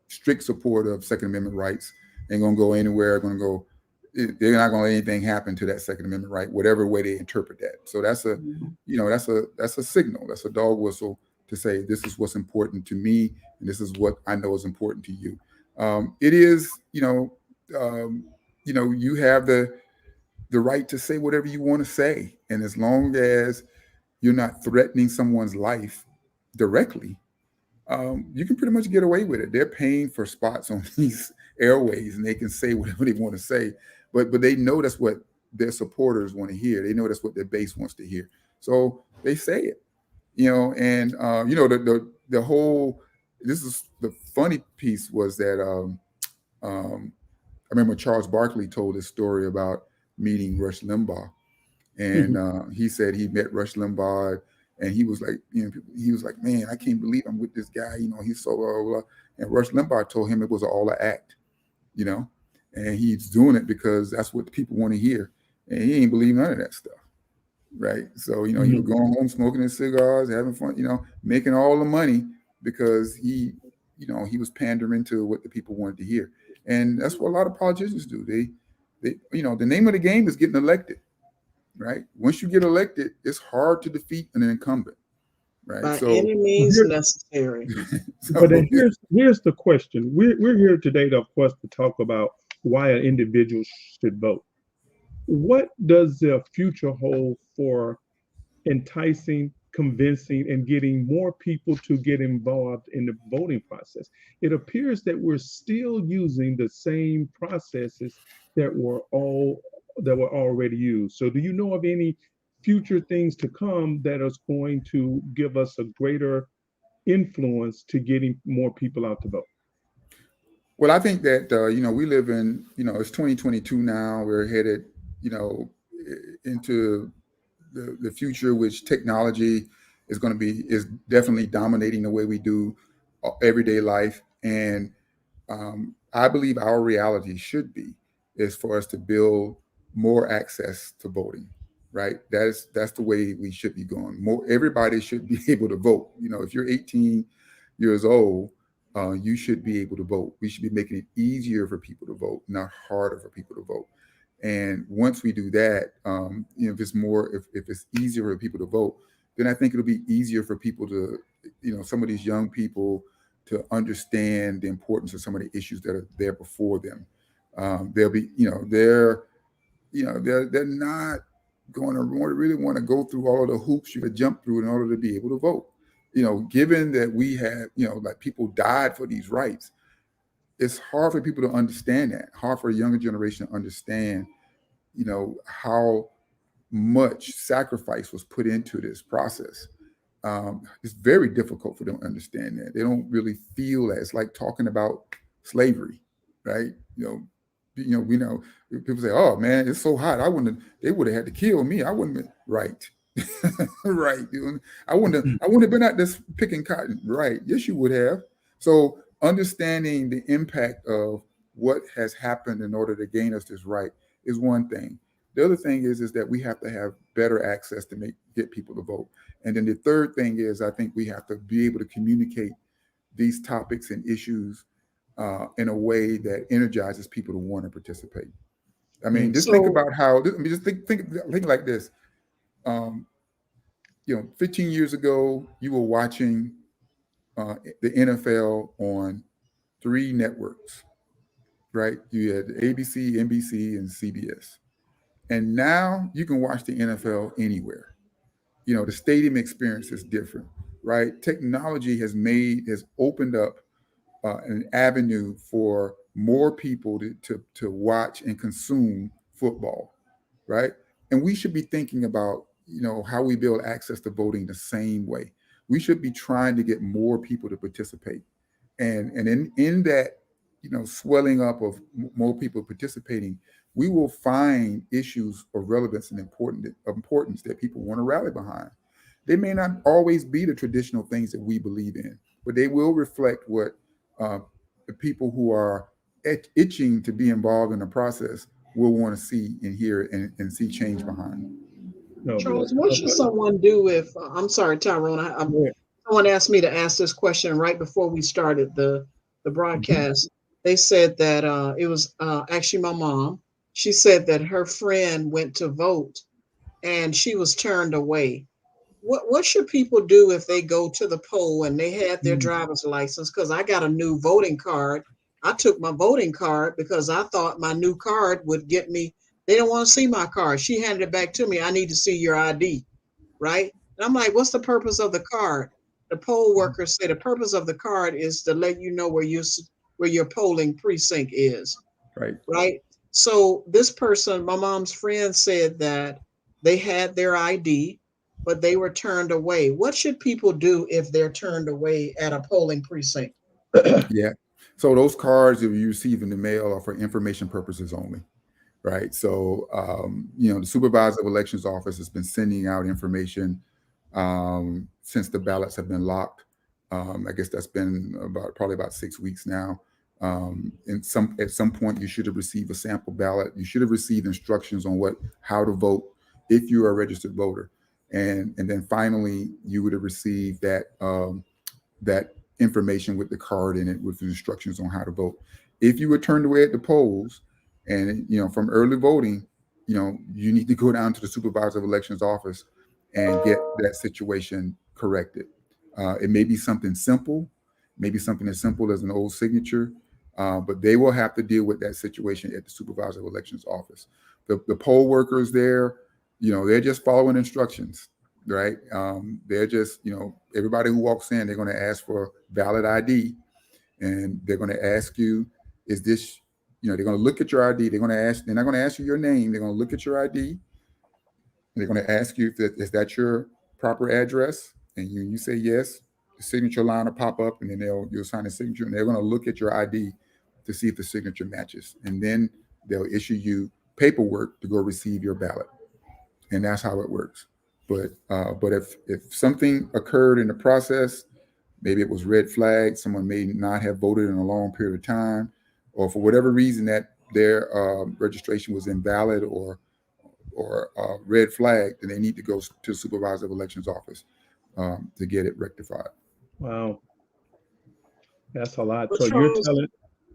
Speaker 3: strict support of Second Amendment rights. Ain't going to go anywhere. Going to go. They're not going to let anything happen to that Second Amendment right, whatever way they interpret that. So that's a, that's a signal. That's a dog whistle to say this is what's important to me, and this is what I know is important to you. It is, you have the right to say whatever you want to say, and as long as you're not threatening someone's life directly, you can pretty much get away with it. They're paying for spots on these airways, and they can say whatever they want to say, but they know that's what their supporters want to hear. They know that's what their base wants to hear, so they say it. And the whole. This is the funny piece was that I remember Charles Barkley told this story about meeting Rush Limbaugh, and he said he met Rush Limbaugh, and he was like, man, I can't believe I'm with this guy. He's so blah, blah, blah. And Rush Limbaugh told him it was all an act, and he's doing it because that's what the people want to hear, and he ain't believe none of that stuff, right? So he was going home smoking his cigars, having fun, making all the money because he was pandering to what the people wanted to hear. And that's what a lot of politicians do. They the name of the game is getting elected, right? Once you get elected, it's hard to defeat an incumbent, right?
Speaker 1: By any means necessary.
Speaker 2: But then here's the question. We're here today, of course, to talk about why an individual should vote. What does the future hold for enticing, convincing, and getting more people to get involved in the voting process? It appears that we're still using the same processes that were already used. So do you know of any future things to come that is going to give us a greater influence to getting more people out to vote?
Speaker 3: Well, I think that we live in, it's 2022 now. We're headed into the future, which technology is definitely dominating the way we do everyday life. And I believe our reality should be is for us to build more access to voting, right? That's the way we should be going. Everybody should be able to vote. If you're 18 years old, you should be able to vote. We should be making it easier for people to vote, not harder for people to vote. And once we do that, if it's easier for people to vote, then I think it'll be easier for people to, some of these young people to understand the importance of some of the issues that are there before them. They'll be, they're not going to really want to go through all of the hoops you have jumped through in order to be able to vote. Given that we have, like people died for these rights, it's hard for people to understand that, hard for a younger generation to understand, how much sacrifice was put into this process. It's very difficult for them to understand that. They don't really feel that. It's like talking about slavery, right? We know people say, "Oh man, it's so hot. They would have had to kill me. I wouldn't have been right." Right. I wouldn't have been out there picking cotton. Right. Yes, you would have. So understanding the impact of what has happened in order to gain us this right is one thing. The other thing is that we have to have better access to get people to vote. And then the third thing is I think we have to be able to communicate these topics and issues in a way that energizes people to want to participate. I mean, think about how. Just think like this. 15 years ago, you were watching the NFL on 3 networks, right? You had ABC, NBC, and CBS. And now you can watch the NFL anywhere. The stadium experience is different, right? Technology has opened up an avenue for more people to watch and consume football, right? And we should be thinking about, how we build access to voting the same way. We should be trying to get more people to participate. And in that, swelling up of more people participating, we will find issues of relevance and importance that people want to rally behind. They may not always be the traditional things that we believe in, but they will reflect what the people who are itching to be involved in the process will want to see and hear and see change behind.
Speaker 2: No,
Speaker 1: Charles, what should someone do if, I'm sorry, Tyrone, someone asked me to ask this question right before we started the broadcast. They said that it was actually my mom. She said that her friend went to vote and she was turned away. What should people do if they go to the poll and they had their driver's license? Because I got a new voting card. I took my voting card because I thought my new card would get me. They don't want to see my card. She handed it back to me. I need to see your ID, right? And I'm like, what's the purpose of the card? The poll workers say the purpose of the card is to let you know where your polling precinct is.
Speaker 3: Right.
Speaker 1: Right. So this person, my mom's friend, said that they had their ID, but they were turned away. What should people do if they're turned away at a polling precinct?
Speaker 3: Yeah. So those cards that you receive in the mail are for information purposes only. Right. So, the supervisor of elections office has been sending out information since the ballots have been locked. I guess that's been probably about 6 weeks now. At some point, you should have received a sample ballot. You should have received instructions on how to vote if you are a registered voter. And then finally, you would have received that information with the card in it with the instructions on how to vote. If you were turned away at the polls, and from early voting, you need to go down to the supervisor of elections office and get that situation corrected. It may be something simple, maybe something as simple as an old signature, but they will have to deal with that situation at the supervisor of elections office. The poll workers there, they're just following instructions, right? They're just, everybody who walks in, they're going to ask for valid ID, and they're going to ask you, is this, they're going to look at your ID. They're not going to ask you your name. They're going to look at your ID. They're going to ask you is that your proper address? And you say yes. The signature line will pop up, and then you'll sign a signature, and they're going to look at your ID to see if the signature matches. And then they'll issue you paperwork to go receive your ballot. And that's how it works. But if something occurred in the process, maybe it was red flagged, someone may not have voted in a long period of time, or for whatever reason that their registration was invalid or red flagged, then they need to go to the supervisor of elections office to get it rectified.
Speaker 2: Wow, that's a lot. So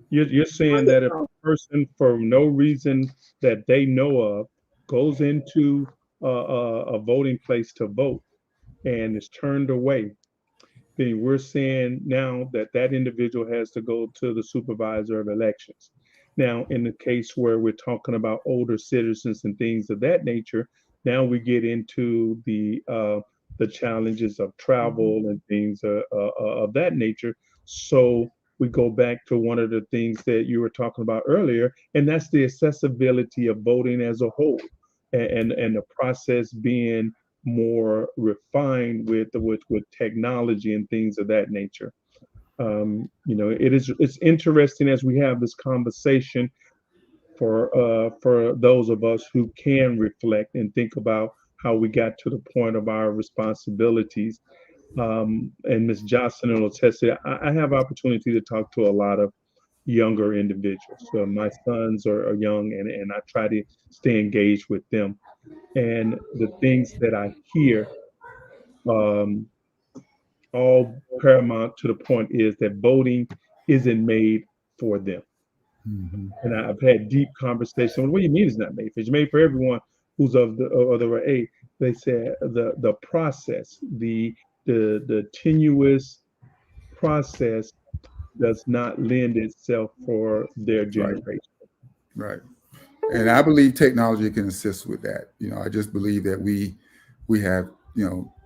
Speaker 2: you're saying that if a person, for no reason that they know of, goes into a voting place to vote and is turned away, then we're saying now that individual has to go to the supervisor of elections. Now, in the case where we're talking about older citizens and things of that nature, now we get into the challenges of travel and things of that nature. So we go back to one of the things that you were talking about earlier, and that's the accessibility of voting as a whole, and the process being more refined with technology and things of that nature. It's interesting as we have this conversation for those of us who can reflect and think about how we got to the point of our responsibilities. And Ms. Johnson will attest to, I have opportunity to talk to a lot of younger individuals. So my sons are young, and I try to stay engaged with them. And the things that I hear, all paramount to the point, is that voting isn't made for them. Mm-hmm. And I've had deep conversations. What do you mean it's not made for? It's made for everyone who's of the age. They said the process, the tenuous process does not lend itself for their generation.
Speaker 3: Right. And I believe technology can assist with that. I just believe that we have,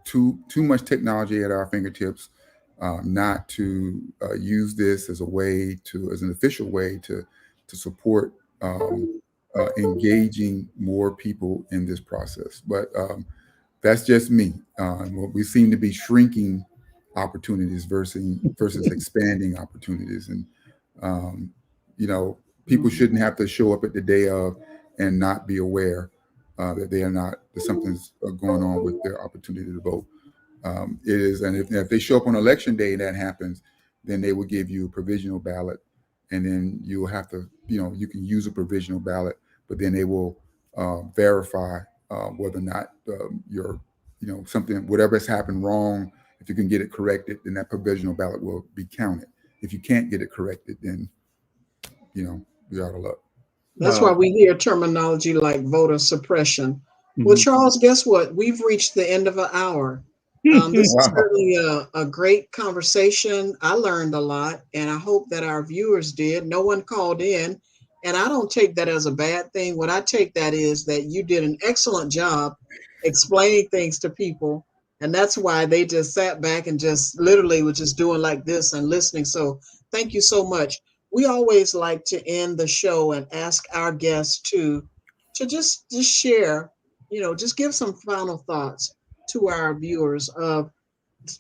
Speaker 3: too much technology at our fingertips, not to use this as an official way to support engaging more people in this process. But that's just me. We seem to be shrinking opportunities versus expanding opportunities. And, people shouldn't have to show up at the day of and not be aware that that something's going on with their opportunity to vote. It is, and if they show up on election day and that happens, then they will give you a provisional ballot and then you'll have to, you can use a provisional ballot, but then they will verify whether or not your, something, whatever has happened wrong. If you can get it corrected, then that provisional ballot will be counted. If you can't get it corrected, then you're out of luck.
Speaker 1: That's why we hear terminology like voter suppression. Well,
Speaker 2: Mhm.
Speaker 1: Charles, guess what? We've reached the end of an hour. This is
Speaker 3: Wow.
Speaker 1: certainly a great conversation. I learned a lot, and I hope that our viewers did. No one called in, and I don't take that as a bad thing. What I take that is that you did an excellent job explaining things to people, and that's why they just sat back and just literally was just doing like this and listening. So thank you so much. We always like to end the show and ask our guests to just share, just give some final thoughts to our viewers of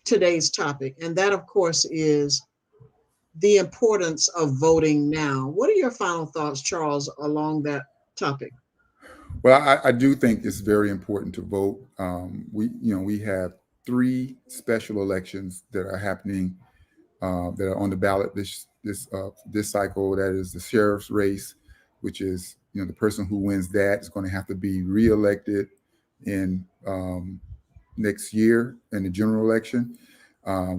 Speaker 1: today's topic. And that, of course, is the importance of voting now. What are your final thoughts, Charles, along that topic?
Speaker 3: Well, I do think it's very important to vote. We have 3 special elections that are happening, that are on the ballot this cycle. That is the sheriff's race, which is, the person who wins that is going to have to be reelected in next year in the general election.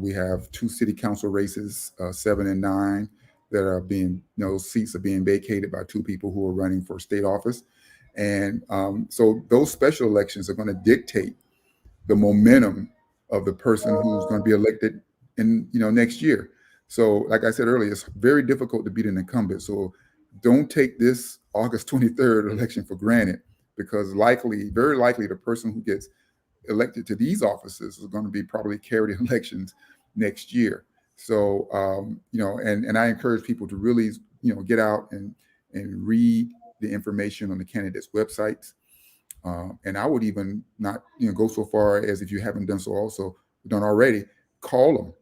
Speaker 3: We have 2 city council races, 7 and 9, that are being, those seats are being vacated by 2 people who are running for state office. And so those special elections are going to dictate the momentum of the person who's going to be elected in, next year. So like I said earlier, it's very difficult to beat an incumbent. So don't take this August 23rd election for granted, because very likely the person who gets elected to these offices is going to be probably carried in elections next year. So, and I encourage people to really, get out and read the information on the candidates' websites. And I would even not, go so far as, if you haven't done already, call them,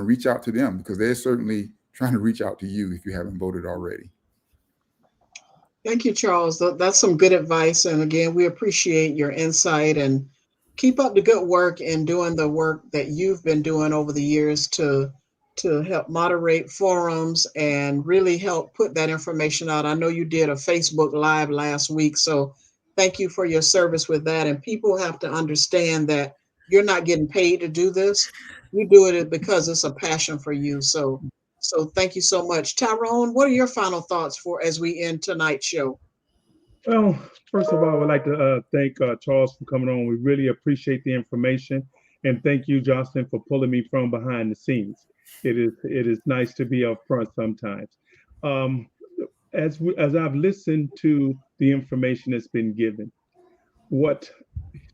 Speaker 3: reach out to them, because they're certainly trying to reach out to you if you haven't voted already.
Speaker 1: Thank you, Charles. That's some good advice. And again, we appreciate your insight, and keep up the good work and doing the work that you've been doing over the years to help moderate forums and really help put that information out. I know you did a Facebook Live last week, so thank you for your service with that. And people have to understand that you're not getting paid to do this. You do it because it's a passion for you. So thank you so much. Tyrone, what are your final thoughts for as we end tonight's show?
Speaker 2: Well, first of all, I would like to thank Charles for coming on. We really appreciate the information, and thank you, Jocelyn, for pulling me from behind the scenes. It is nice to be up front sometimes. Um, as I've listened to the information that's been given, what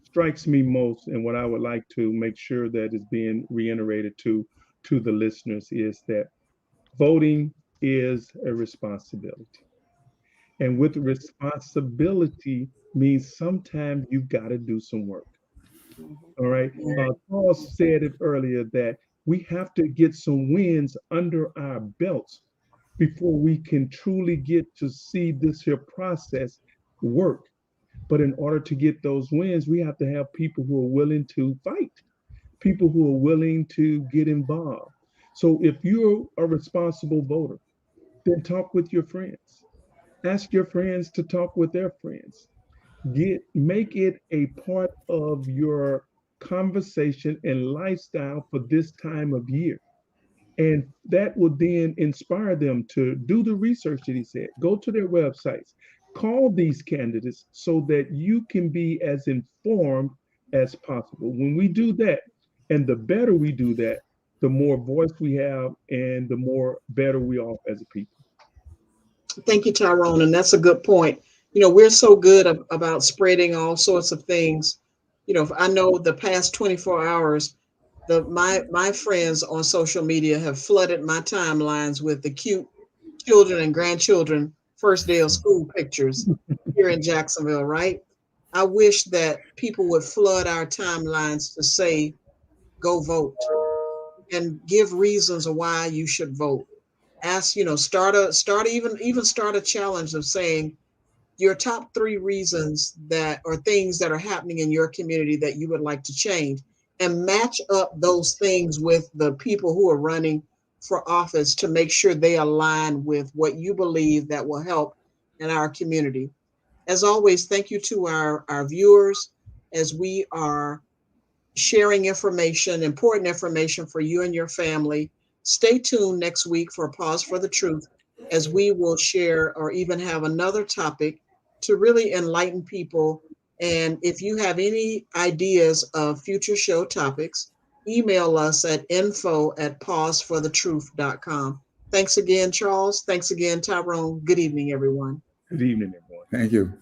Speaker 2: strikes me most, and what I would like to make sure that is being reiterated to the listeners, is that voting is a responsibility. And with responsibility means sometimes you've got to do some work. All right. Paul said it earlier that we have to get some wins under our belts before we can truly get to see this here process work. But in order to get those wins, we have to have people who are willing to fight, people who are willing to get involved. So if you're a responsible voter, then talk with your friends. Ask your friends to talk with their friends. Make it a part of your conversation and lifestyle for this time of year. And that will then inspire them to do the research that he said. Go to their websites, call these candidates so that you can be as informed as possible. When we do that, and the better we do that, the more voice we have and the more better we are as a people.
Speaker 1: Thank you, Tyrone. And that's a good point. We're so good about spreading all sorts of things. I know the past 24 hours, my friends on social media have flooded my timelines with the cute children and grandchildren first day of school pictures here in Jacksonville, right? I wish that people would flood our timelines to say, go vote, and give reasons of why you should vote. Ask, start a challenge of saying your top 3 reasons that or things that are happening in your community that you would like to change, and match up those things with the people who are running for office to make sure they align with what you believe that will help in our community. As always, thank you to our viewers as we are sharing information, important information for you and your family. Stay tuned next week for Pause for the Truth, as we will share or even have another topic to really enlighten people. And if you have any ideas of future show topics, email us at info@pauseforthetruth.com. Thanks again, Charles. Thanks again, Tyrone. Good evening, everyone.
Speaker 2: Good evening, everyone.
Speaker 3: Thank you.